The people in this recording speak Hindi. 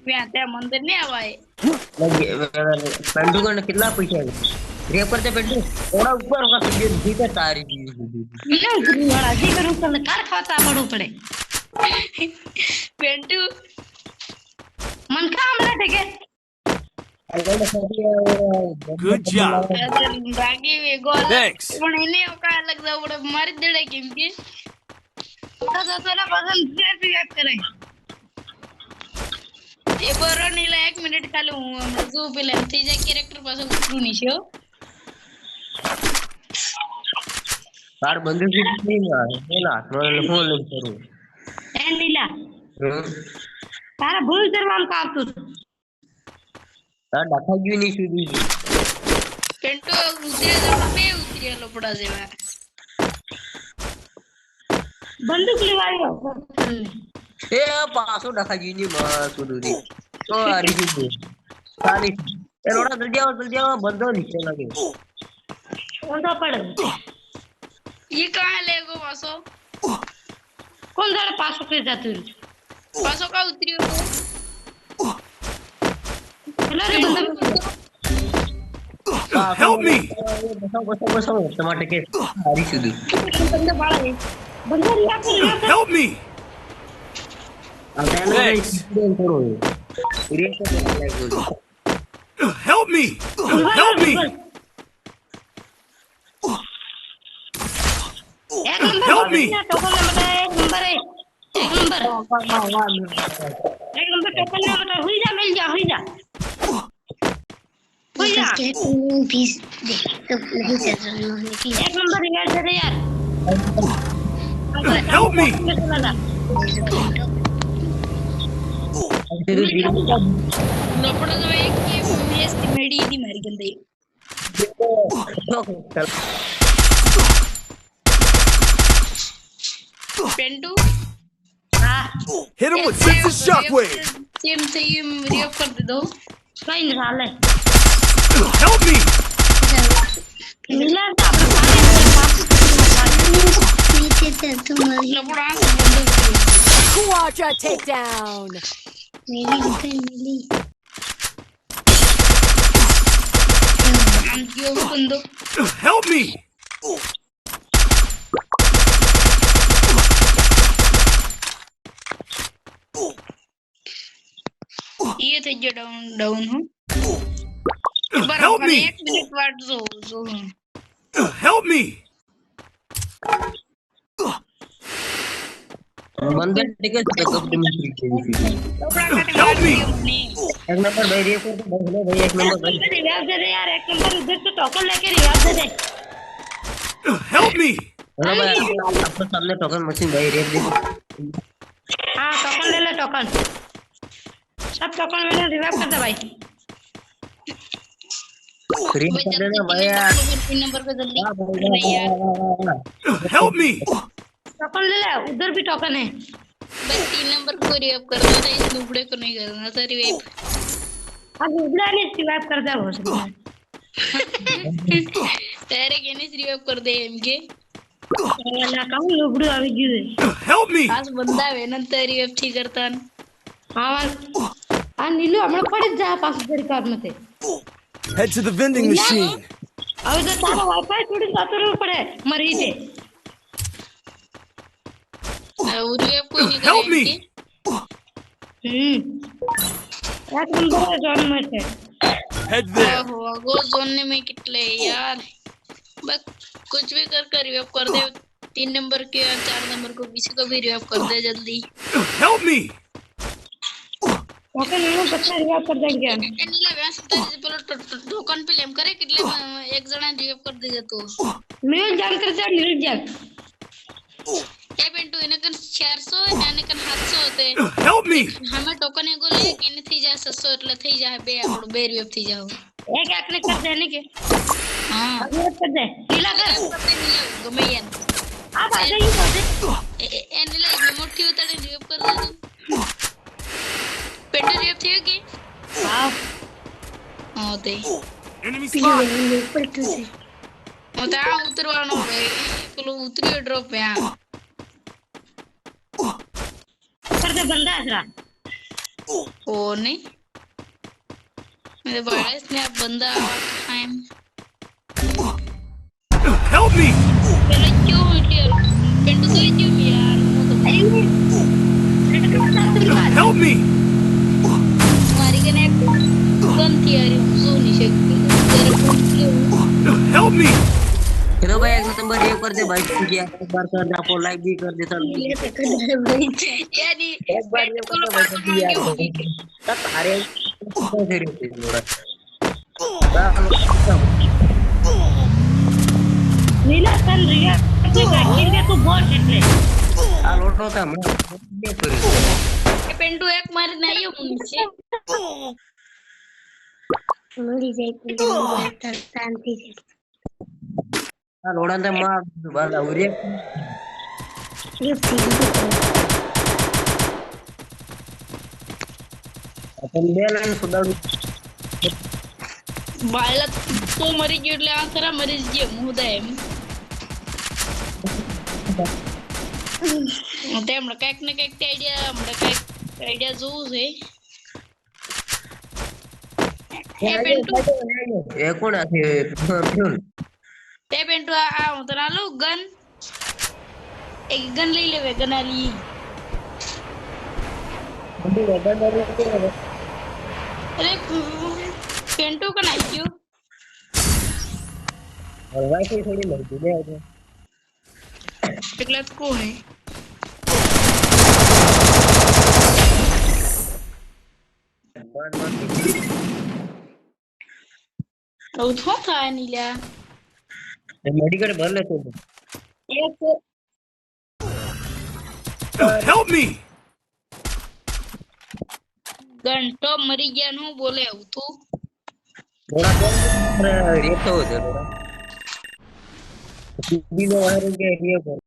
ત્યાં ત્યાં મંદિર ને આવાય पेंटू का कितना पैसा है रेप करते पेंटू थोड़ा ऊपर होगा सीधे सीधे तारी ना गुरु वाला जी करूं तो कार खाता पड़ो पड़े પેન્ટુ मन का हमला ठेके Good job. રાગી ગોલ Thanks. પણ એને ઓકા અલગ જાવ પડે મારી દેડે કેમ કે तो तेरा पसंद से रिएक्ट करे એ બરો નીલા 1 મિનિટ ખાલી હું હમણાં જો પેલા થઈ જાય કેરેક્ટર પાસે ઉતરું ની છે तार बंदूक की नहीं मार बोला मैं फोन ले करूं ए नीला तारा भूल करवाम का तू तार डाका क्यों नहीं सुधी પેન્ટુ ઉતરે તો બે ઉતરેલો પડા જેવા बंदूक लेवायो ए पासो डाका क्यों नहीं मार सुधी तो आरी की सारी ए रोड़ा जल्दी आओ बंदो नीचे लगे कौन सा पड़ ये कहां ले गो पासो कौन सा पास पे जातू पासो का उतरियो हेलो रे बंदूक Help me. बसो टमाटर के आरी सुधी बंदा बड़ा है बंदा रिया कर Help me. Thanks. Help me. Help me. एक number Help me. Token number एक नंबर है एक नंबर टोकन नंबर हुई जा मिल जा हुई जा मूवीज देख तो नहीं चल रहा है कि एक नंबर रिवाइज दे यार Help me. લપડા તો એક કે મેસ થી મેડી દી મારી ગંદે પેન્ટુ हां Hit him with sensitive shockwave. Same same react कर दे दो कहीं नहीं साले Help me. मिला था अपने नीचे से तुम લપડા બંધ Quadra takedown. मेरी दुकान मिली આમ ગયો બંદો Help me. ये થઈ ગયો ડાઉન હું Help બરાબર me. 1 મિનિટ વાટ જો Help me. बंदे टिके बैकअप डिमिट्री के લપડા કાટે Help me. મને एक नंबर भाई रे को तो भाई एक नंबर भाई रिवाइज दे दे यार एक नंबर उधर से टोकन लेके रिवाइज दे दे Help me. हेलो भाई आपके सामने टोकन मशीन भाई रेप देखो हां टोकन ले टोकन सब टोकन मैंने रिवाइव कर दे भाई फ्री भाई कर देना जल्दी भाई यार 3 नंबर पे जल्दी हाँ भाई, नहीं यार Help me. टोकन ले ले उधर भी टोकन है बस 3 नंबर को रिएक्ट कर दो तो इस नुबड़े को नहीं करना सर रिवाइव अब उधर नहीं रिवाइव कर दे हो सकता है तेरे के नहीं रिवाइव कर दे एमके ना कहूं लुबड़ू अभी गिरे Help me. आज बंदा है ना तेरी रिवाइव ठीक करता हां आ नीलू हमने पड़ी जा पास उधर कर मते Head to the vending machine. अब तो तारा वाईफाई थोड़ी सातों पड़े मरी थे रिवाइव कोई नहीं Help me. करेंगे एक नंबर है जोन में थे Head there. हो गो जोन में कितले यार बस कुछ भी कर रिवाइव कर दे 3 नंबर के 4 नंबर को किसी को भी रिवाइव कर दे जल्दी Help me. टोकन मैंने बच्चा रिवाइव कर दे गया एनीला व्यास तरी पेलो टोकन पे लेम करे कितले एक जना रिवाइव कर दे तो मिल जान कर जा मिल जान ए पेंटू इनकन 400 इनकन 700 होते Help me. हमें टोकन एगो ले कि न थी जा 700 એટલે થઈ જાય બે આપણો બે રિવાઇવ થઈ જાવ एक आंकड़े कर देने के हां अगले कर दे नीला कर ગમે યાર आप आ जाइए कर दे એનીલા મોટી ઉતારે રિવાઇવ कर दे तू પેન્ટુ રિવાઇવ થયો કે हां હા તે Enemy spotted. ऊपर तो से મત આ ઉતરવાનો હવે પેલો ઉતર્યો ડ્રોપ હે આ से बंदा असरा ओ नहीं मेरे बड़ा इसने अब बंदा टाइम Help me! मेरा क्यों यार पेंटू तो क्यों यार Help me! मारी के ने गन थी यार जो नहीं सकती तेरे को Help me! चलो भाई 1 नंबर ये कर दे भाई तुझे एक बार कर दे आपको लाइक भी कर दे सब ये तो कर भाई यानी एक बार ये पेंटू कर को दे भाई पास जल्दी यार मांगे तब अरे फिर थोड़ा नीला सन रिया अपने बैटिंग में तू बहुत એટલે आ लोटो था मैं ये करी पेंटू एक मार नहीं है मुझसे मरी जाए तो शांति से आ लोड़ा था मां बाला उरे ये सीधी अपन बेलन सुदाडू बायला तो मरी गयो એટલે આ ખરા મરી જ ગયો મુદા એમ તેમણે કઈક ને કઈક આઈડિયા જોવું છે એ પેન્ટુ ये कोण आहे फिरून તે પેન્ટુ આ હું તને લો ગન એક ગન લઈ લેવે ગન આલી અરે પેન્ટુ કન આવી ગયો और वाईफाई थोड़ी लगती है એટલે કોણ હે આવું તો થાય નહીં લ્યા मेडिकल भर ले तो એક Help me! ઘંટો મરી ગયા નું બોલે આવું તું थोड़ा रेट हो जाए थोड़ा टीवी में वायरल के ये